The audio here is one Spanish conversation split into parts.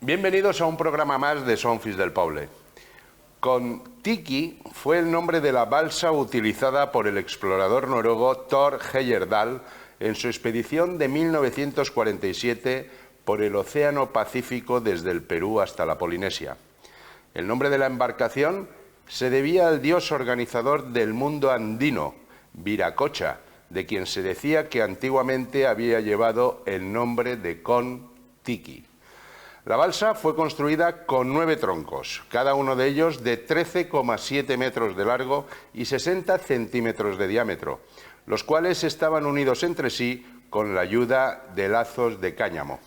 Bienvenidos a un programa más de Son Fills del Poble. Kon-Tiki fue el nombre de la balsa utilizada por el explorador noruego Thor Heyerdahl en su expedición de 1947 por el Océano Pacífico desde el Perú hasta la Polinesia. El nombre de la embarcación se debía al dios organizador del mundo andino, Viracocha, de quien se decía que antiguamente había llevado el nombre de Kon-Tiki. La balsa fue construida con 9 troncos, cada uno de ellos de 13,7 metros de largo y 60 centímetros de diámetro, los cuales estaban unidos entre sí con la ayuda de lazos de cáñamo.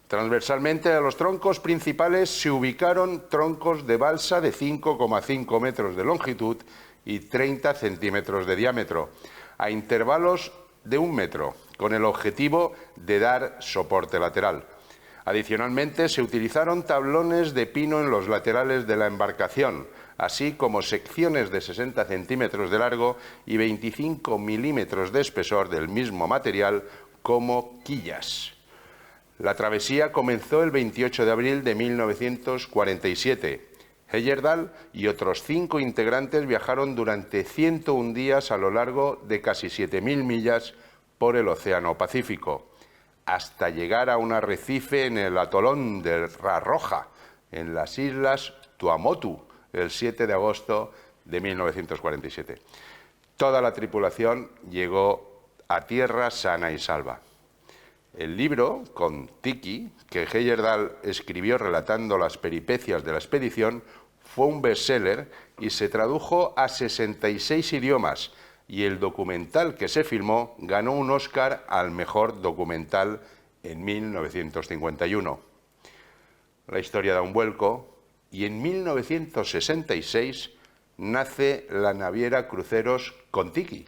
Transversalmente a los troncos principales se ubicaron troncos de balsa de 5,5 metros de longitud y 30 centímetros de diámetro, a intervalos de 1 metro, con el objetivo de dar soporte lateral. Adicionalmente, se utilizaron tablones de pino en los laterales de la embarcación, así como secciones de 60 centímetros de largo y 25 milímetros de espesor del mismo material como quillas. La travesía comenzó el 28 de abril de 1947. Heyerdahl y otros 5 integrantes viajaron durante 101 días a lo largo de casi 7.000 millas por el Océano Pacífico, hasta llegar a un arrecife en el atolón de Rarroja, en las islas Tuamotu, el 7 de agosto de 1947. Toda la tripulación llegó a tierra sana y salva. El libro, Kon-Tiki, que Heyerdahl escribió relatando las peripecias de la expedición, fue un bestseller y se tradujo a 66 idiomas, y el documental que se filmó ganó un Oscar al mejor documental en 1951. La historia da un vuelco y en 1966 nace la naviera cruceros Kon-Tiki,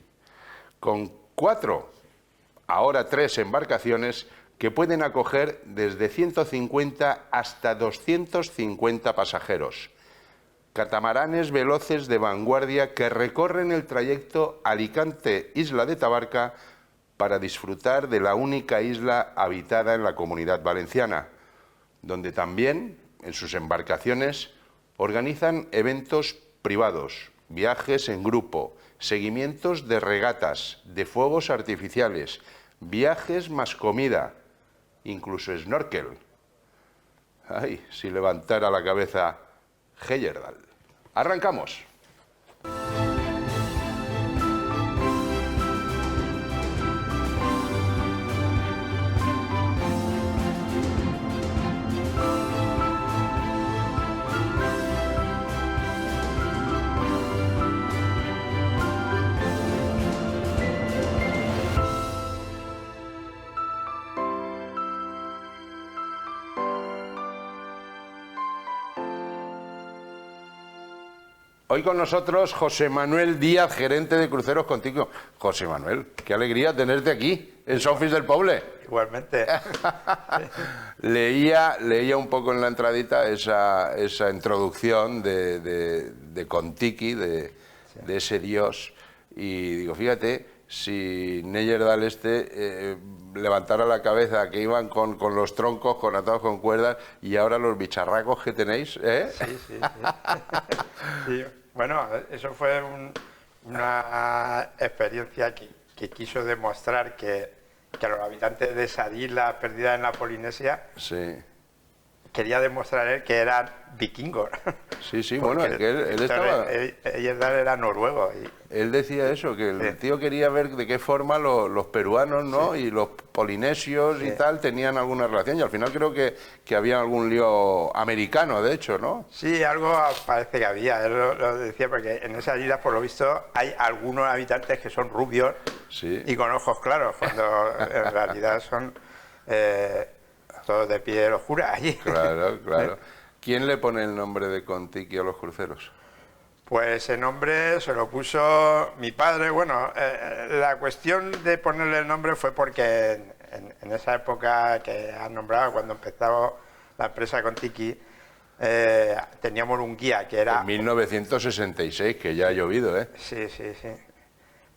con 4, ahora 3 embarcaciones que pueden acoger desde 150 hasta 250 pasajeros. Catamaranes veloces de vanguardia que recorren el trayecto Alicante-Isla de Tabarca para disfrutar de la única isla habitada en la Comunidad Valenciana, donde también, en sus embarcaciones, organizan eventos privados, viajes en grupo, seguimientos de regatas, de fuegos artificiales, viajes más comida, incluso snorkel. ¡Ay, si levantara la cabeza Heyerdahl! ¡Arrancamos! Hoy con nosotros José Manuel Díaz, gerente de Cruceros Kon-Tiki. José Manuel, qué alegría tenerte aquí, en Son Fills del Poble. Igualmente. Leía un poco en la entradita esa introducción de Kon-Tiki, de ese dios, y digo, fíjate, si Heyerdahl levantara la cabeza, que iban con los troncos, atados con cuerdas, y ahora los bicharracos que tenéis, ¿eh? Sí. Sí. Bueno, eso fue una experiencia que quiso demostrar que los habitantes de esa isla perdida en la Polinesia, sí, quería demostrar él que eran vikingos. Sí, bueno, es que él estaba... Heyerdahl era noruego. Él decía eso, que el tío quería ver de qué forma los peruanos, ¿no? Sí. Y los polinesios y tal tenían alguna relación, y al final creo que había algún lío americano, de hecho, ¿no? Sí, algo parece que había, él lo decía, porque en esas islas, por lo visto, hay algunos habitantes que son rubios, sí, y con ojos claros, cuando en realidad son todos de piel oscura allí. Claro. ¿Quién le pone el nombre de Kon-Tiki a los cruceros? Pues el nombre se lo puso mi padre. Bueno, la cuestión de ponerle el nombre fue porque en esa época que has nombrado, cuando empezaba la empresa Kon-Tiki, teníamos un guía que era... En 1966, que ya ha llovido, ¿eh? Sí.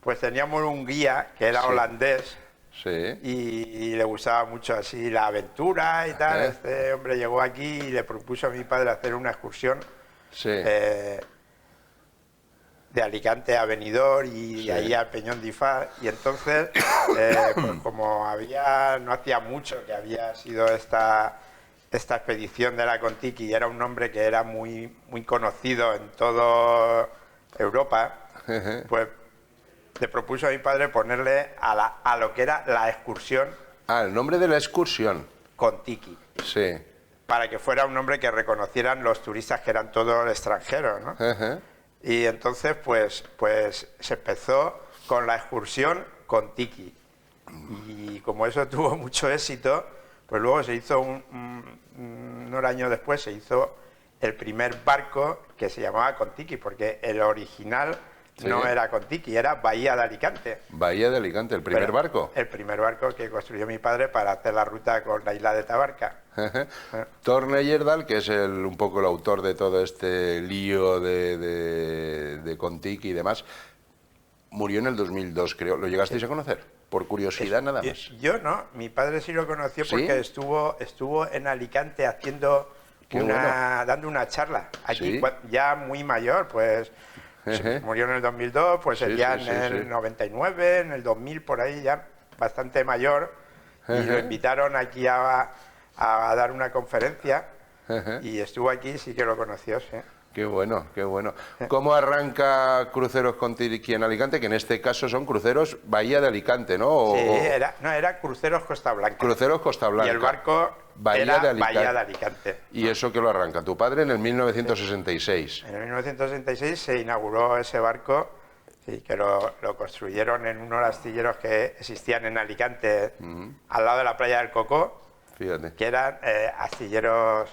Pues teníamos un guía que era holandés, Sí. y le gustaba mucho así la aventura y tal. Este hombre llegó aquí y le propuso a mi padre hacer una excursión Sí. De Alicante a Benidorm y Sí. de ahí al Peñón de Ifá. Y entonces, pues como no hacía mucho que había sido esta expedición de la Kon-Tiki, y era un nombre que era muy, muy conocido en toda Europa, pues le propuso a mi padre ponerle a lo que era la excursión Ah, el nombre de la excursión. Kon-Tiki, Sí. para que fuera un nombre que reconocieran los turistas que eran todos extranjeros, ¿no? Y entonces pues se empezó con la excursión Kon-Tiki. Y como eso tuvo mucho éxito, pues luego se hizo unos años después se hizo el primer barco que se llamaba Kon-Tiki, porque el original no era Kon-Tiki, era Bahía de Alicante. Bahía de Alicante, el primer Pero barco. El primer barco que construyó mi padre para hacer la ruta con la isla de Tabarca. Thor Heyerdahl, que es un poco el autor de todo este lío de Kon-Tiki y demás, murió en el 2002, creo. ¿Lo llegasteis a conocer? Por curiosidad, nada más. Yo no, mi padre sí lo conoció porque estuvo en Alicante haciendo dando una charla. Aquí ya muy mayor, pues murió en el 2002, pues ya en el 99, en el 2000, por ahí ya bastante mayor. Y lo invitaron aquí a dar una conferencia y estuvo aquí, sí que lo conoció, sí. Qué bueno, qué bueno. ¿Cómo arranca Cruceros Kon-Tiki en Alicante? Que en este caso son cruceros Bahía de Alicante, ¿no? Era Cruceros Costa Blanca. Cruceros Costa Blanca. Y el barco Bahía de Alicante. Bahía de Alicante. ¿Y eso que lo arranca tu padre en el 1966? En el 1966 se inauguró ese barco, sí, que lo construyeron en unos astilleros que existían en Alicante, al lado de la playa del Cocó. Fíjate. Que eran astilleros,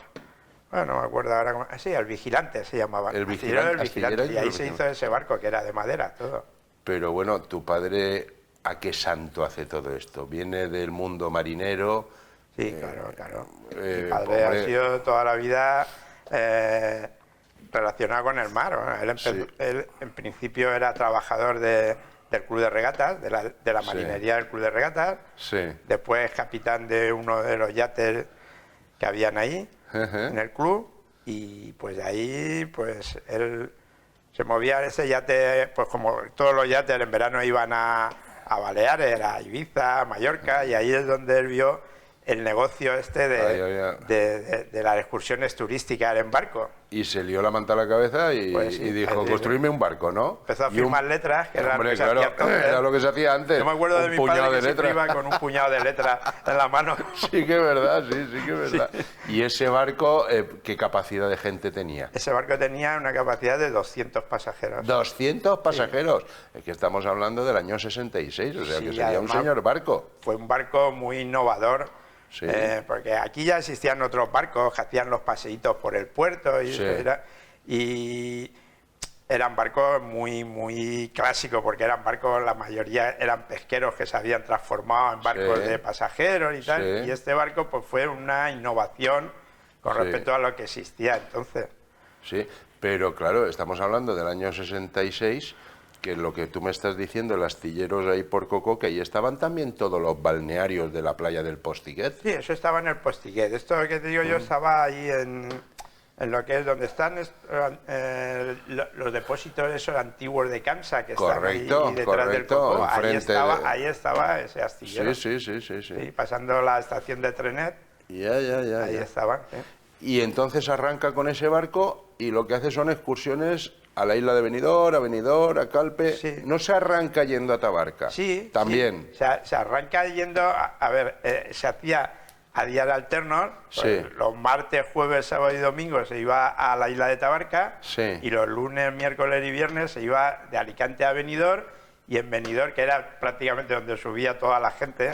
bueno, no me acuerdo ahora cómo, sí, el Vigilante se llamaba. El Vigilante. Y ahí se hizo ese barco que era de madera, todo. Pero bueno, tu padre, ¿a qué santo hace todo esto? ¿Viene del mundo marinero? Sí, claro. Mi padre ha sido toda la vida relacionado con el mar, ¿no? Él en principio era trabajador del club de regatas, de la marinería del club de regatas. Sí. Después capitán de uno de los yates que habían ahí, en el club. Y pues de ahí, pues él se movía en ese yate, pues como todos los yates en verano iban a Baleares, a Ibiza, a Mallorca, y ahí es donde él vio el negocio este de las excursiones turísticas en barco. Y se lió la manta a la cabeza y dijo, construirme un barco, ¿no? Empezó a firmar letras, que era lo que se hacía entonces. Era lo que se hacía antes. Yo me acuerdo de mi padre que siempre iba con un puñado de letras en la mano. Sí que es verdad, sí que es verdad. Sí. ¿Y ese barco qué capacidad de gente tenía? Ese barco tenía una capacidad de 200 pasajeros. ¿200 pasajeros? Es que estamos hablando del año 66, o sea que sería un señor barco. Fue un barco muy innovador. Sí. Porque aquí ya existían otros barcos que hacían los paseitos por el puerto y eran barcos muy, muy clásicos, porque eran barcos, la mayoría eran pesqueros que se habían transformado en barcos de pasajeros y tal, y este barco pues fue una innovación con respecto a lo que existía entonces. Sí, pero claro, estamos hablando del año 66, que lo que tú me estás diciendo, el astilleros ahí por Cocó, que ahí estaban también todos los balnearios de la playa del Postiguet. Sí, eso estaba en el Postiguet. Esto que te digo yo estaba ahí en lo que es donde están los depósitos esos antiguos de Camsa, que están ahí detrás del Cocó. Ahí estaba ese astillero. Sí, pasando la estación de Trenet. Ahí estaban. Y entonces arranca con ese barco y lo que hace son excursiones a la isla de Benidorm, a Calpe. Sí. ¿No se arranca yendo a Tabarca? Sí. También. Sí. Se arranca yendo, se hacía a días alternos. Pues los martes, jueves, sábado y domingo se iba a la isla de Tabarca. Sí. Y los lunes, miércoles y viernes se iba de Alicante a Benidorm. Y en Benidorm, que era prácticamente donde subía toda la gente,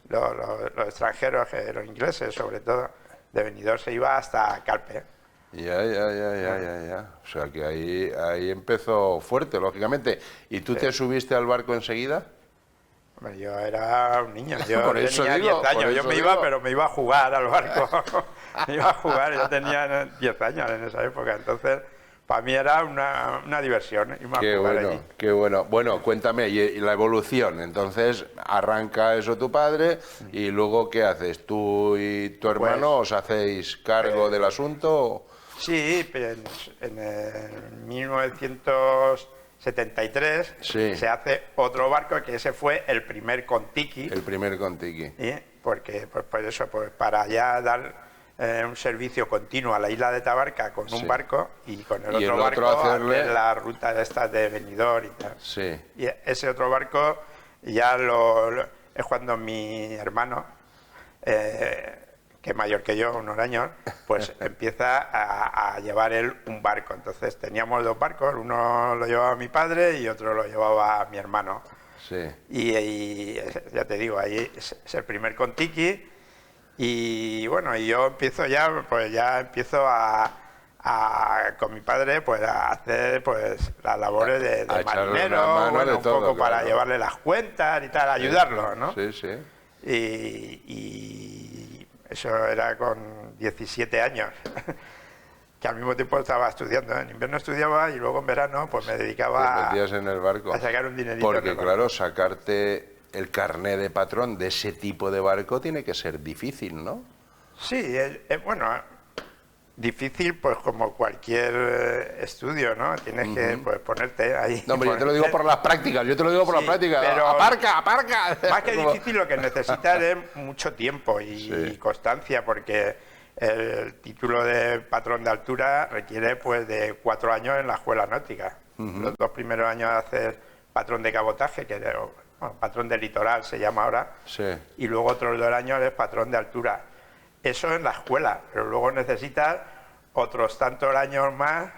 los extranjeros, los ingleses sobre todo, de Benidorm se iba hasta Calpe. Ya. O sea que ahí empezó fuerte, lógicamente. ¿Y tú te subiste al barco enseguida? Bueno, yo era un niño, yo por tenía eso 10 años, yo me iba, pero me iba a jugar al barco. Me iba a jugar, yo tenía 10 años en esa época, entonces para mí era una diversión. Qué bueno, allí. qué bueno. Bueno, cuéntame, y la evolución. Entonces, arranca eso tu padre y luego, ¿qué haces? ¿Tú y tu hermano os hacéis cargo del asunto? Sí, pero en el 1973 se hace otro barco, que ese fue el primer Kon-Tiki. El primer Kon-Tiki. Porque, pues eso, pues para ya dar un servicio continuo a la isla de Tabarca con un barco y con el otro barco hacer la ruta esta de Benidorm y tal. Sí. Y ese otro barco ya es cuando mi hermano, que es mayor que yo, unos años, pues empieza a llevar él un barco. Entonces teníamos dos barcos, uno lo llevaba mi padre y otro lo llevaba mi hermano. Sí. Y ya te digo, ahí es el primer Kon-Tiki. Y bueno, y yo empiezo con mi padre pues a hacer pues las labores de marinero, bueno, un poco para llevarle las cuentas y tal, ayudarlo, ¿no? Sí, sí. Y eso era con 17 años, que al mismo tiempo estaba estudiando. En invierno estudiaba y luego en verano pues me dedicaba en el barco. A sacar un dinerito. Porque claro, sacarte el carné de patrón de ese tipo de barco tiene que ser difícil, ¿no? Sí, bueno, difícil pues como cualquier estudio, ¿no? Tienes que pues, ponerte ahí. No, pero yo te lo digo por las prácticas, las prácticas. Pero ¡aparca, aparca! Más que difícil, lo que necesitas es mucho tiempo y constancia, porque el título de patrón de altura requiere pues de 4 años en la escuela náutica. Los 2 primeros años hacer patrón de cabotaje, que patrón de litoral se llama ahora, y luego otros 2 años es patrón de altura. Eso en la escuela, pero luego necesitas otros tantos años más,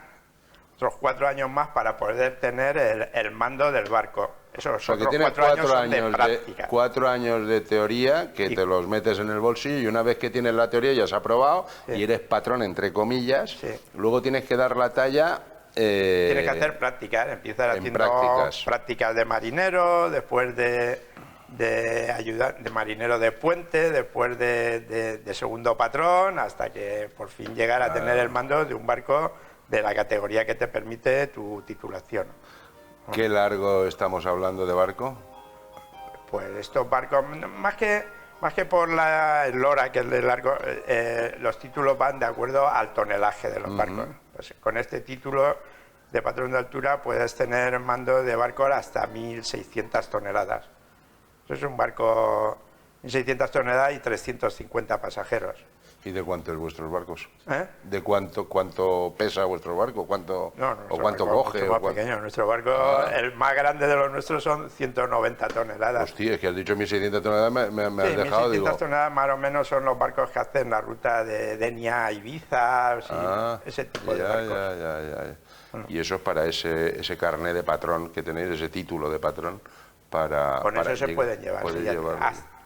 otros 4 años más para poder tener el mando del barco. Esos otros 4 años son de práctica. 4 años de teoría que te los metes en el bolsillo, y una vez que tienes la teoría ya has aprobado y eres patrón entre comillas, luego tienes que dar la talla. Tienes que hacer prácticas, empiezas haciendo prácticas de marinero, después de marinero de puente, después de segundo patrón, hasta que por fin llegar a tener el mando de un barco de la categoría que te permite tu titulación. ¿Qué largo estamos hablando de barco? Pues estos barcos, más que por la eslora, que es de largo, los títulos van de acuerdo al tonelaje de los barcos. Pues con este título de patrón de altura puedes tener mando de barcos hasta 1.600 toneladas. Eso es un barco 1.600 toneladas y 350 pasajeros. ¿Y de cuánto es vuestros barcos? ¿De cuánto pesa vuestro barco? ¿Cuánto coge? Mucho más pequeño. Nuestro barco, el más grande de los nuestros, son 190 toneladas. Hostia, es que has dicho 1.600 toneladas, me has dejado, 1.600 toneladas más o menos son los barcos que hacen la ruta de Denia a Ibiza, ese tipo de barcos. Y eso es para ese carné de patrón que tenéis, ese título de patrón. Con eso se pueden llevar.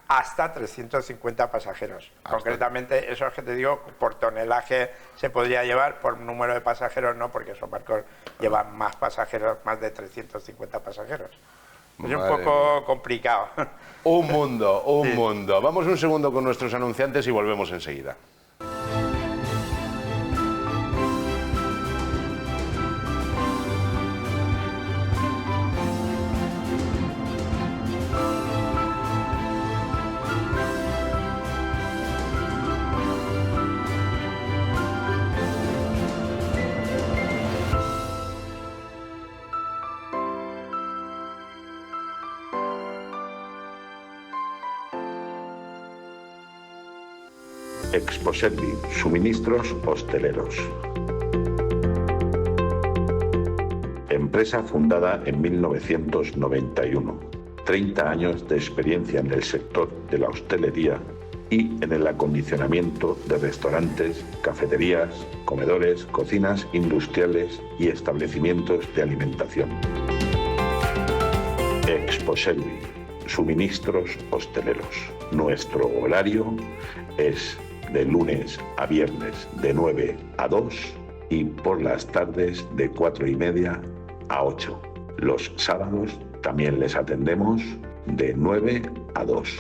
Hasta 350 pasajeros. Concretamente, eso es que te digo, por tonelaje se podría llevar, por número de pasajeros no, porque esos barcos llevan más pasajeros, más de 350 pasajeros. Es un poco complicado. Un mundo. Vamos un segundo con nuestros anunciantes y volvemos enseguida. Exposervi, suministros hosteleros. Empresa fundada en 1991. 30 años de experiencia en el sector de la hostelería y en el acondicionamiento de restaurantes, cafeterías, comedores, cocinas industriales y establecimientos de alimentación. Exposervi, suministros hosteleros. Nuestro horario es de lunes a viernes de 9 a 2 y por las tardes de 4:30 a 8. Los sábados también les atendemos de 9 a 2.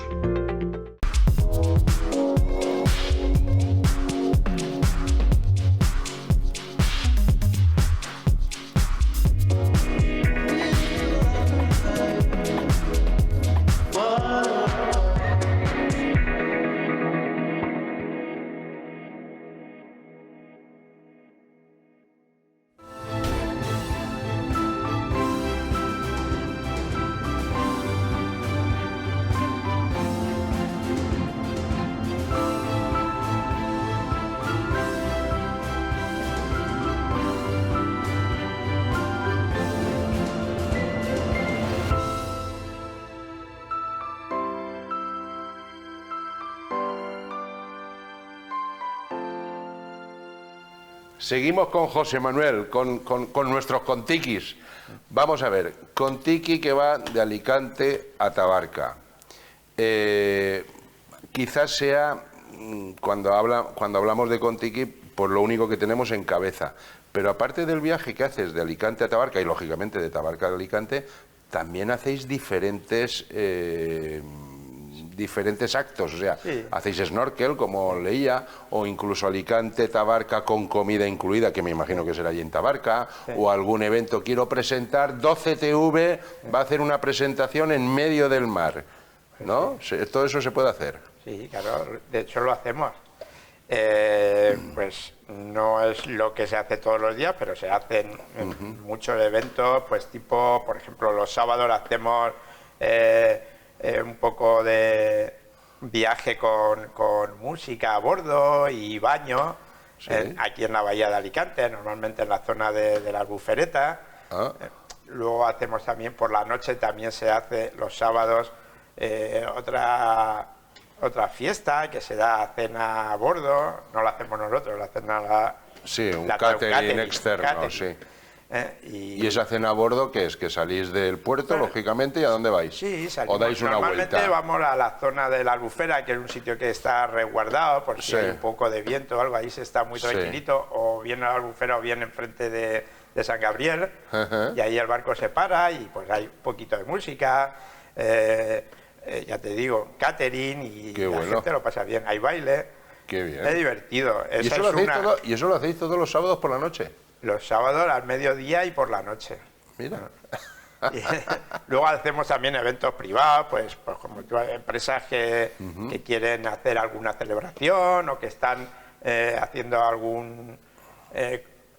Seguimos con José Manuel, con nuestros contiquis. Vamos a ver, contiqui que va de Alicante a Tabarca. Quizás sea, cuando hablamos de contiqui, por lo único que tenemos en cabeza. Pero aparte del viaje que haces de Alicante a Tabarca, y lógicamente de Tabarca a Alicante, también hacéis diferentes actos, o sea, sí. Hacéis snorkel, como leía, o incluso Alicante, Tabarca con comida incluida, que me imagino que será allí en Tabarca, sí. O algún evento. Quiero presentar, 12TV va a hacer una presentación en medio del mar, ¿no? Sí. Todo eso se puede hacer. Sí, claro, de hecho lo hacemos. Pues no es lo que se hace todos los días, pero se hacen muchos eventos, pues tipo, por ejemplo, los sábados hacemos un poco de viaje con música a bordo y baño, sí. Aquí en la bahía de Alicante, normalmente en la zona de la Albufereta. Luego hacemos también por la noche, también se hace los sábados otra fiesta que se da cena a bordo, no la hacemos nosotros, la cena sí, un catering externo, sí. ¿Y esa cena a bordo qué es? ¿Que salís del puerto, lógicamente, y a dónde vais? Sí, salimos. ¿O dais una Normalmente vuelta? Vamos a la zona de la Albufera, que es un sitio que está resguardado, por si sí. hay un poco de viento o algo, ahí se está muy tranquilito, sí. O bien a la Albufera o bien enfrente de San Gabriel, y ahí el barco se para y pues hay un poquito de música, ya te digo, catering, y qué la bueno. gente lo pasa bien, hay baile. Qué bien. Es divertido. ¿Y eso lo hacéis todos los sábados por la noche? Los sábados al mediodía y por la noche. Mira. Luego hacemos también eventos privados, pues como empresas que quieren hacer alguna celebración o que están haciendo alguna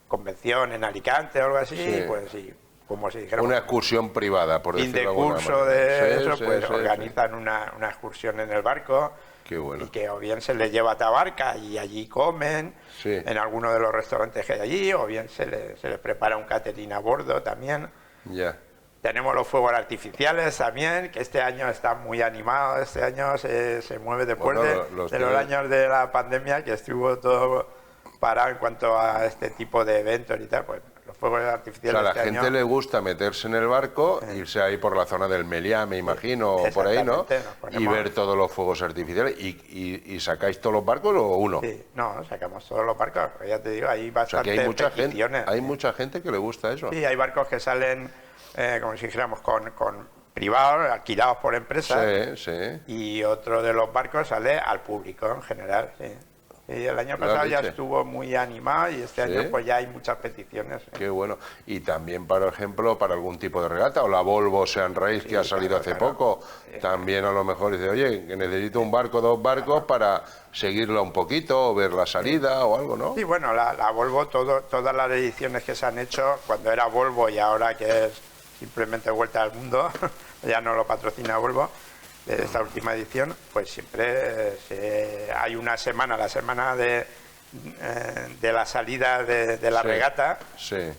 convención en Alicante o algo así, sí. Pues sí. Como si dijéramos, una excursión privada, por decirlo de alguna manera. curso de eso, sí, pues sí, organizan sí. una excursión en el barco. Qué bueno. Y que o bien se les lleva a Tabarca y allí comen, sí. En alguno de los restaurantes que hay allí, o bien se les prepara un catering a bordo también. Ya. Tenemos los fuegos artificiales también, que este año está muy animado, este año se mueve después de los años de la pandemia, que estuvo todo parado en cuanto a este tipo de eventos y tal, pues los fuegos artificiales. O sea, a la gente le gusta meterse en el barco, irse ahí por la zona del Meliá, me imagino, o por ahí, ¿no? Y ver todos los fuegos artificiales. ¿Y sacáis todos los barcos o uno? Sí, no, sacamos todos los barcos, ya te digo, hay bastantes peticiones. Hay mucha gente que le gusta eso. Sí, hay barcos que salen, como si dijéramos, con privados, alquilados por empresas, sí, sí. Y otro de los barcos sale al público en general, sí. Y el año pasado ya estuvo muy animado y este año pues ya hay muchas peticiones. Qué bueno. Y también, por ejemplo, para algún tipo de regata, o la Volvo Ocean Race que ha salido hace poco, también a lo mejor dice, oye, que necesito un barco, 2 barcos para seguirla un poquito, o ver la salida o algo, ¿no? Sí, bueno, la Volvo, todas las ediciones que se han hecho, cuando era Volvo y ahora que es simplemente Vuelta al Mundo, ya no lo patrocina Volvo, de esta última edición, pues siempre hay una semana, la semana de la salida de la regata,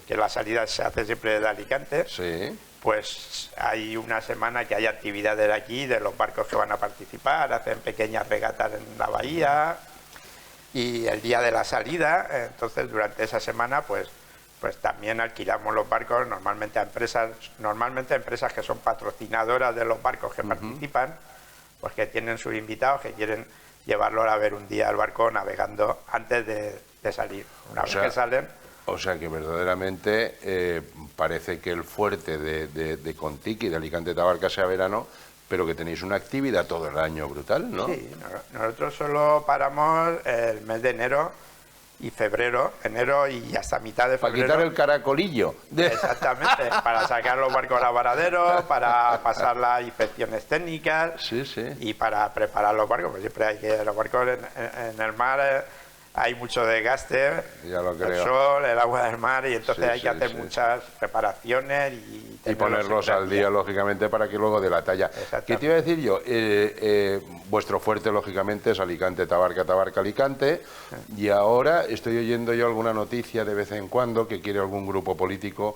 que la salida se hace siempre de Alicante, pues hay una semana que hay actividades aquí de los barcos que van a participar, hacen pequeñas regatas en la bahía, y el día de la salida, entonces durante esa semana pues también alquilamos los barcos normalmente a empresas que son patrocinadoras de los barcos que participan, pues que tienen sus invitados que quieren llevarlo a ver un día al barco navegando antes de salir. Una vez que salen. O sea que verdaderamente parece que el fuerte de Contiqui, de Alicante Tabarca, sea verano, pero que tenéis una actividad todo el año brutal, ¿no? Sí, nosotros solo paramos el mes de enero y enero y hasta mitad de febrero. Para quitar el caracolillo. Exactamente, para sacar los barcos al varadero, para pasar las inspecciones técnicas y para preparar los barcos, porque siempre hay que los barcos en el mar hay mucho desgaste, el sol, el agua del mar, y entonces hay que hacer muchas preparaciones y ponerlos al día, lógicamente, para que luego de la talla. ¿Qué te iba a decir yo? Vuestro fuerte, lógicamente, es Alicante, Tabarca, Tabarca, Alicante, y ahora estoy oyendo yo alguna noticia de vez en cuando que quiere algún grupo político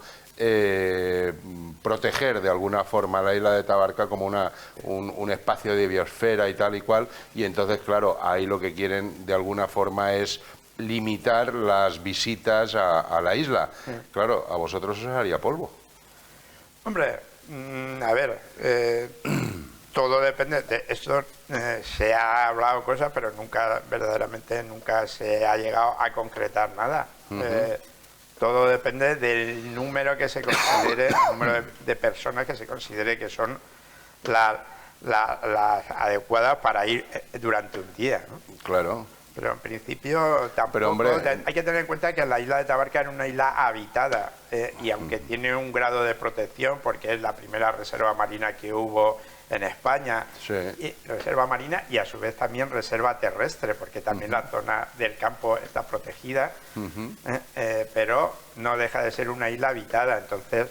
proteger de alguna forma la isla de Tabarca como un espacio de biosfera y tal y cual, y entonces, claro, ahí lo que quieren de alguna forma es limitar las visitas a la isla. Claro, a vosotros os haría polvo. Hombre, a ver, todo depende de esto. Se ha hablado cosas, pero verdaderamente nunca se ha llegado a concretar nada. Todo depende del número que se considere, el número de personas que se considere que son las adecuadas para ir durante un día, ¿no? Claro. Pero en principio tampoco. Pero, hombre, hay que tener en cuenta que la isla de Tabarca es una isla habitada, y aunque tiene un grado de protección, porque es la primera reserva marina que hubo en España, sí. Y reserva marina y a su vez también reserva terrestre, porque también la zona del campo está protegida, pero no deja de ser una isla habitada. Entonces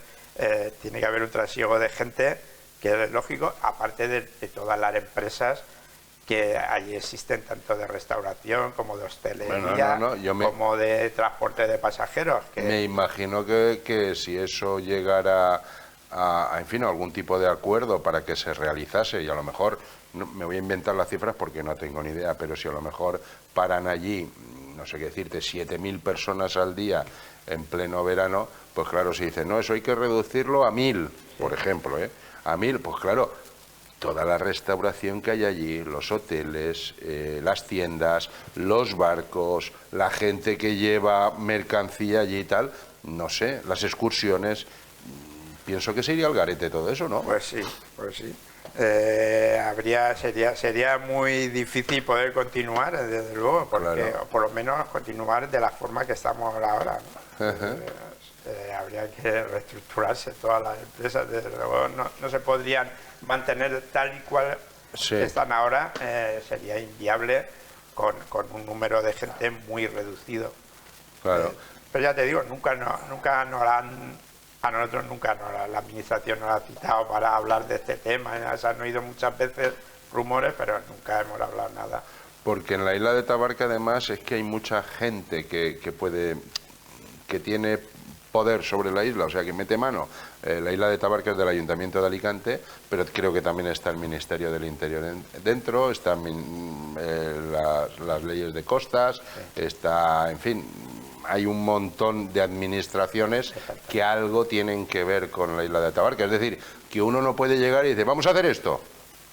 tiene que haber un trasiego de gente, que es lógico, aparte de todas las empresas que allí existen, tanto de restauración como de hostelería, como de transporte de pasajeros. Me imagino que si eso llegara en fin, algún tipo de acuerdo para que se realizase, y a lo mejor, me voy a inventar las cifras porque no tengo ni idea, pero si a lo mejor paran allí, no sé qué decirte, 7.000 personas al día en pleno verano, pues claro, si dicen, no, eso hay que reducirlo a 1.000, por ejemplo, a 1.000, pues claro, toda la restauración que hay allí, los hoteles, las tiendas, los barcos, la gente que lleva mercancía allí y tal, no sé, las excursiones, pienso que sería al garete todo eso, ¿no? Pues sí, pues sí. Sería muy difícil poder continuar, desde luego, porque, claro, o por lo menos continuar de la forma que estamos ahora, ¿no? Habría que reestructurarse todas las empresas, desde luego no se podrían mantener tal y cual están ahora, sería inviable con un número de gente muy reducido. Claro. Pero ya te digo, nunca nos a nosotros la administración nos ha citado para hablar de este tema. Se han oído muchas veces rumores, pero nunca hemos hablado nada. Porque en la isla de Tabarca, además, es que hay mucha gente que tiene poder sobre la isla, o sea, que mete mano. La isla de Tabarca es del Ayuntamiento de Alicante, pero creo que también está el Ministerio del Interior dentro, están las leyes de costas, está, en fin, hay un montón de administraciones que algo tienen que ver con la isla de Tabarca. Es decir, que uno no puede llegar y dice, vamos a hacer esto.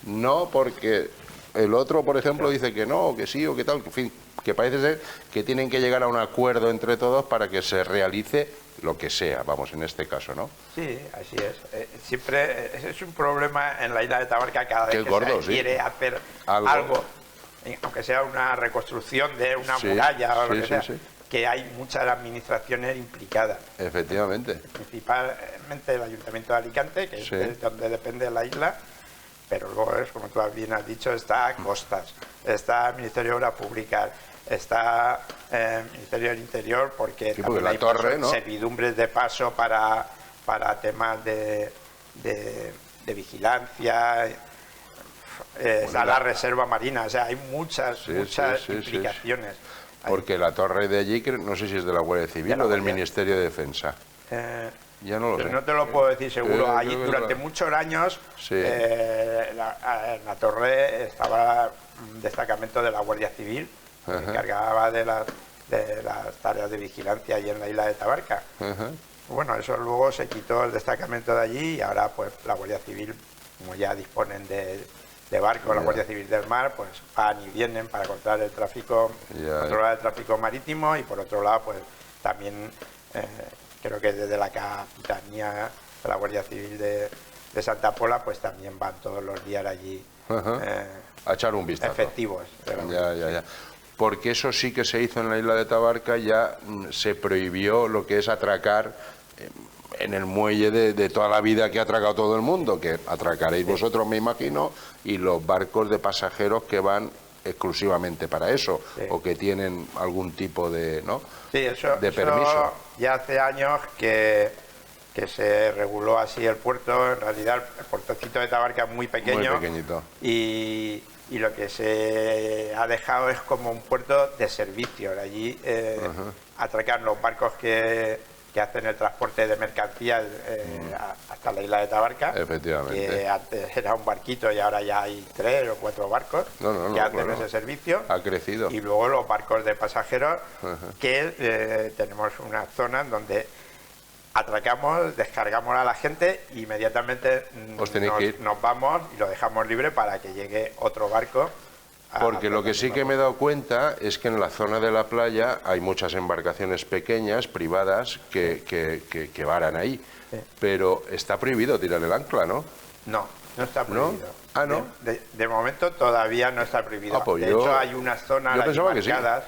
No, porque el otro, por ejemplo, dice que no, o que sí, o que tal. En fin, que parece ser que tienen que llegar a un acuerdo entre todos para que se realice lo que sea, vamos, en este caso, ¿no? Sí, así es. Siempre es un problema en la isla de Tabarca cada vez que se quiere hacer algo, aunque sea una reconstrucción de una muralla o lo que sea. Que hay muchas administraciones implicadas. Efectivamente. Principalmente el Ayuntamiento de Alicante, que es donde depende la isla, pero luego, como tú bien has dicho, está Costas, está el Ministerio de Obras Públicas, está el Ministerio del Interior, porque también hay servidumbres de paso para temas de vigilancia, está la Reserva Marina, o sea, hay muchas implicaciones. Porque la torre de allí, no sé si es de la Guardia Civil o del Ministerio de Defensa. Ya no lo sé. No te lo puedo decir seguro. Allí durante muchos años en la torre estaba un destacamento de la Guardia Civil que se encargaba de las tareas de vigilancia allí en la isla de Tabarca. Bueno, eso luego se quitó el destacamento de allí y ahora pues la Guardia Civil, como ya disponen de barcos, la Guardia Civil del Mar, pues van y vienen para controlar el tráfico, controlar el tráfico marítimo, y por otro lado pues también creo que desde la Capitanía de la Guardia Civil de Santa Pola pues también van todos los días allí a echar un vistazo. Efectivos. Ya. Porque eso sí que se hizo en la isla de Tabarca, ya se prohibió lo que es atracar en el muelle de toda la vida que ha atracado todo el mundo, que atracaréis vosotros, me imagino, y los barcos de pasajeros que van exclusivamente para eso, o que tienen algún tipo de, de permiso. Eso ya hace años que se reguló así el puerto. En realidad el puertocito de Tabarca es muy pequeño, muy pequeñito, y lo que se ha dejado es como un puerto de servicio. Allí atracan los barcos que que hacen el transporte de mercancías hasta la isla de Tabarca. Efectivamente. Que antes era un barquito y ahora ya hay 3 o 4 barcos que hacen ese servicio. Ha crecido. Y luego los barcos de pasajeros, que tenemos una zona en donde atracamos, descargamos a la gente e inmediatamente nos vamos y lo dejamos libre para que llegue otro barco. Porque lo que sí que me he dado cuenta es que en la zona de la playa hay muchas embarcaciones pequeñas, privadas, que varan ahí. Sí. Pero está prohibido tirar el ancla, ¿no? No, no está prohibido. ¿No? Ah, ¿no? De momento todavía no está prohibido. Pues de hecho, hay unas zonas marcadas,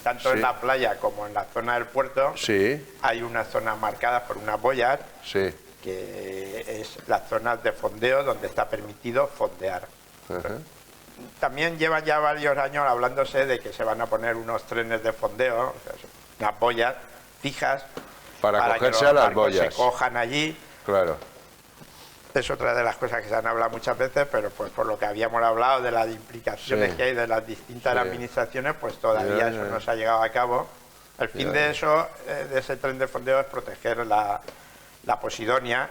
tanto en la playa como en la zona del puerto. Sí. Hay unas zonas marcadas por unas boyas, que es las zonas de fondeo donde está permitido fondear. También llevan ya varios años hablándose de que se van a poner unos trenes de fondeo, o sea, unas boyas fijas para cogerse a las boyas. Se cojan allí. Claro. Es otra de las cosas que se han hablado muchas veces, pero pues por lo que habíamos hablado de las implicaciones que hay de las distintas administraciones, pues todavía eso no se ha llegado a cabo. El fin de eso, de ese tren de fondeo, es proteger la Posidonia.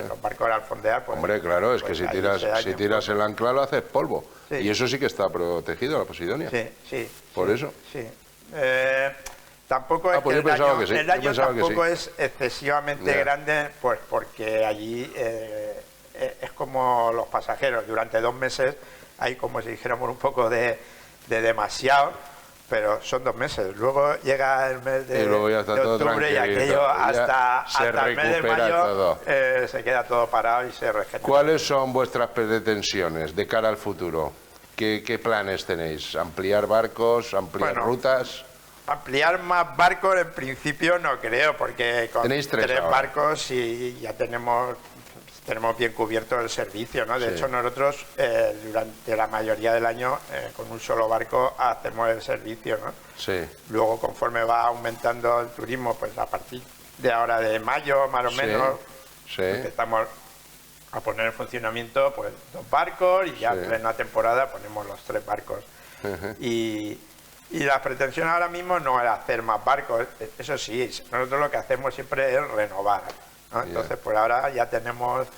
Los barcos al fondear, pues, hombre, claro, es que si tiras el ancla lo haces polvo. Sí. Y eso sí que está protegido, la Posidonia. Sí. Por eso. Sí. Tampoco es pues que el daño tampoco es excesivamente grande, pues porque allí es como los pasajeros. Durante 2 meses hay, como si dijéramos, un poco de demasiado, pero son 2 meses. Luego llega el mes de octubre y aquello hasta el mes de mayo se queda todo parado y se regenera. ¿Cuáles son vuestras pretensiones de cara al futuro? ¿Qué planes tenéis? ¿Ampliar barcos? ¿Ampliar rutas? Ampliar más barcos en principio no creo, porque con tenéis 3 barcos y ya tenemos bien cubierto el servicio, ¿no? De hecho, nosotros durante la mayoría del año con un solo barco hacemos el servicio, ¿no? Sí. Luego, conforme va aumentando el turismo, pues a partir de ahora de mayo, más o menos, empezamos a poner en funcionamiento pues 2 barcos y ya en plena temporada ponemos los 3 barcos. Y la pretensión ahora mismo no es hacer más barcos, eso sí, nosotros lo que hacemos siempre es renovar, ¿no? Entonces, pues ahora ya estamos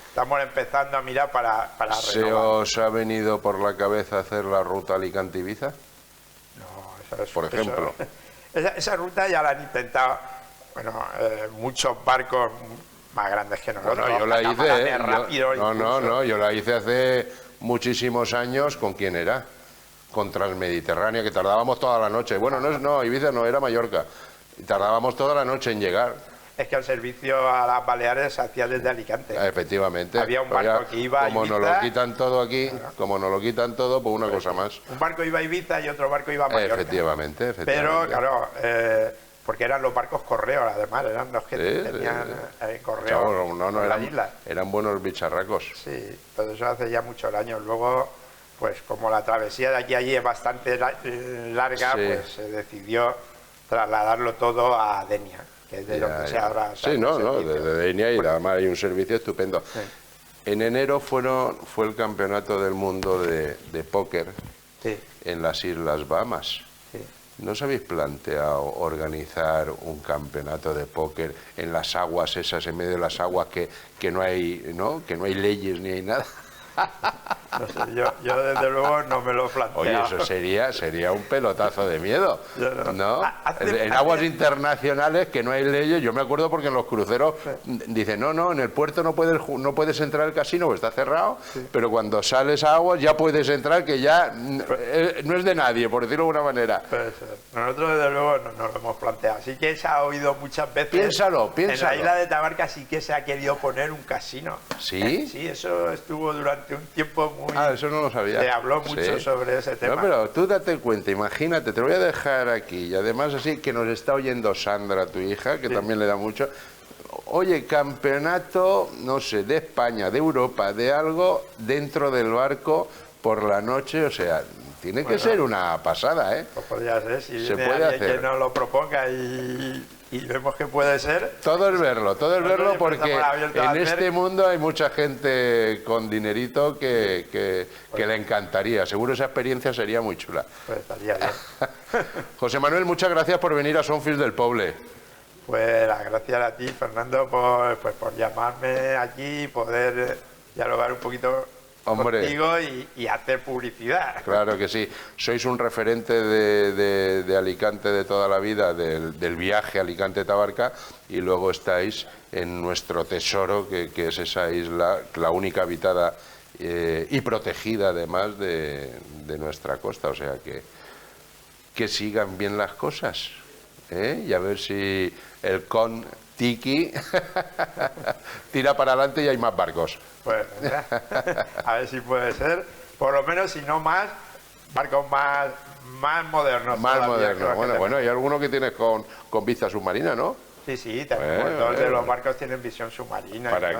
empezando a mirar para renovar. ¿Se os ha venido por la cabeza hacer la ruta Alicante-Ibiza? No, eso es... Por ejemplo. Esa ruta ya la han intentado, muchos barcos más grandes que nosotros. Bueno, yo la hice, yo la hice hace muchísimos años. ¿Con quién era? Con Transmediterránea, que tardábamos toda la noche. Bueno, no, Ibiza no, era Mallorca. Y tardábamos toda la noche en llegar. Es que el servicio a las Baleares se hacía desde Alicante. Efectivamente. Había un barco que iba a Ibiza. Como nos lo quitan todo aquí, pues una cosa más. Un barco iba a Ibiza y otro barco iba a Mallorca. Efectivamente. Pero, claro, porque eran los barcos correo, además, eran los que tenían correo en la isla. Eran buenos bicharracos. Sí, todo eso hace ya muchos años. Luego, pues como la travesía de aquí a allí es bastante larga, pues se decidió trasladarlo todo a Denia, que es de donde se ahora... desde Denia, y además hay un servicio estupendo. Sí. En enero fue el campeonato del mundo de póker en las Islas Bahamas. Sí. ¿No os habéis planteado organizar un campeonato de póker en las aguas esas, en medio de las aguas que no hay leyes ni hay nada? No sé, yo desde luego no me lo planteo. Oye, eso sería un pelotazo de miedo, ¿no? En aguas internacionales que no hay leyes. Yo me acuerdo porque en los cruceros dicen, no, en el puerto no puedes entrar al casino porque está cerrado, pero cuando sales a aguas ya puedes entrar, que ya no es de nadie, por decirlo de alguna manera. Nosotros desde luego no lo hemos planteado. Sí que se ha oído muchas veces. Piénsalo. En la isla de Tabarca sí que se ha querido poner un casino. ¿Sí? Sí, eso estuvo durante un tiempo muy... eso no lo sabía. Se habló mucho sobre ese tema. No, pero tú date cuenta, imagínate, te lo voy a dejar aquí, y además así que nos está oyendo Sandra, tu hija, que también le da mucho. Oye, campeonato, no sé, de España, de Europa, de algo, dentro del barco, por la noche, o sea, tiene que ser una pasada, ¿eh? Pues podría ser, si se viene puede alguien hacer. que nos lo proponga y vemos que puede ser. Todo es verlo, porque en este mundo hay mucha gente con dinerito que le encantaría. Seguro esa experiencia sería muy chula. Pues estaría bien. José Manuel, muchas gracias por venir a Son Fils del Poble. Pues las gracias a ti, Fernando, por llamarme aquí y poder dialogar un poquito contigo y hacer publicidad. Claro que sí. Sois un referente de Alicante de toda la vida, del viaje Alicante-Tabarca, y luego estáis en nuestro tesoro, que es esa isla, la única habitada y protegida además de nuestra costa. O sea que sigan bien las cosas, ¿eh? Y a ver si el con Tiki tira para adelante y hay más barcos. Pues a ver si puede ser, por lo menos, si no más, barcos más modernos. Más modernos. Bueno, hay algunos que tienes con vista submarina, ¿no? Sí, todos de los barcos tienen visión submarina. Para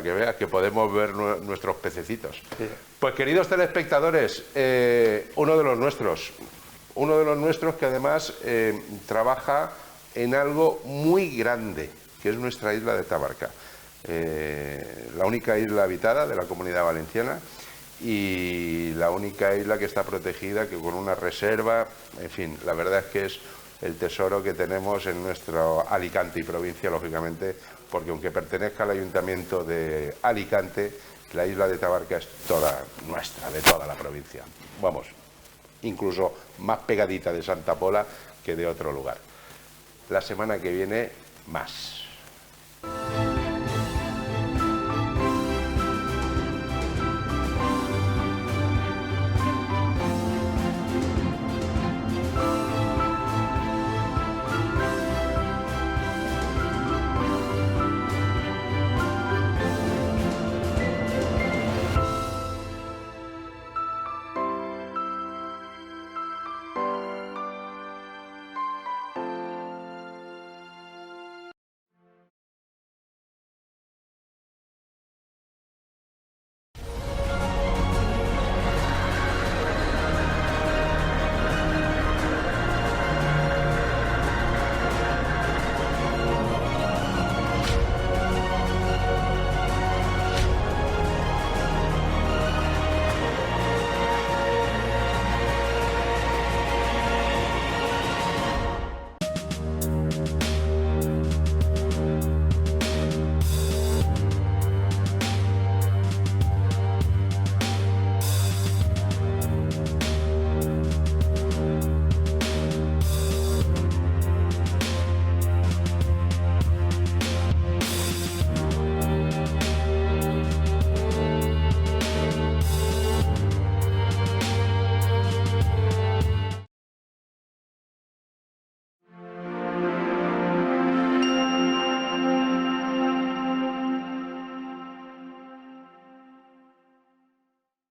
que veas que podemos ver nuestros pececitos. Sí. Pues queridos telespectadores, uno de los nuestros que además trabaja en algo muy grande, que es nuestra isla de Tabarca. La única isla habitada de la Comunidad Valenciana y la única isla que está protegida, que con una reserva, en fin, la verdad es que es el tesoro que tenemos en nuestro Alicante y provincia, lógicamente, porque aunque pertenezca al Ayuntamiento de Alicante, la isla de Tabarca es toda nuestra, de toda la provincia. Vamos, incluso más pegadita de Santa Pola que de otro lugar. La semana que viene, más.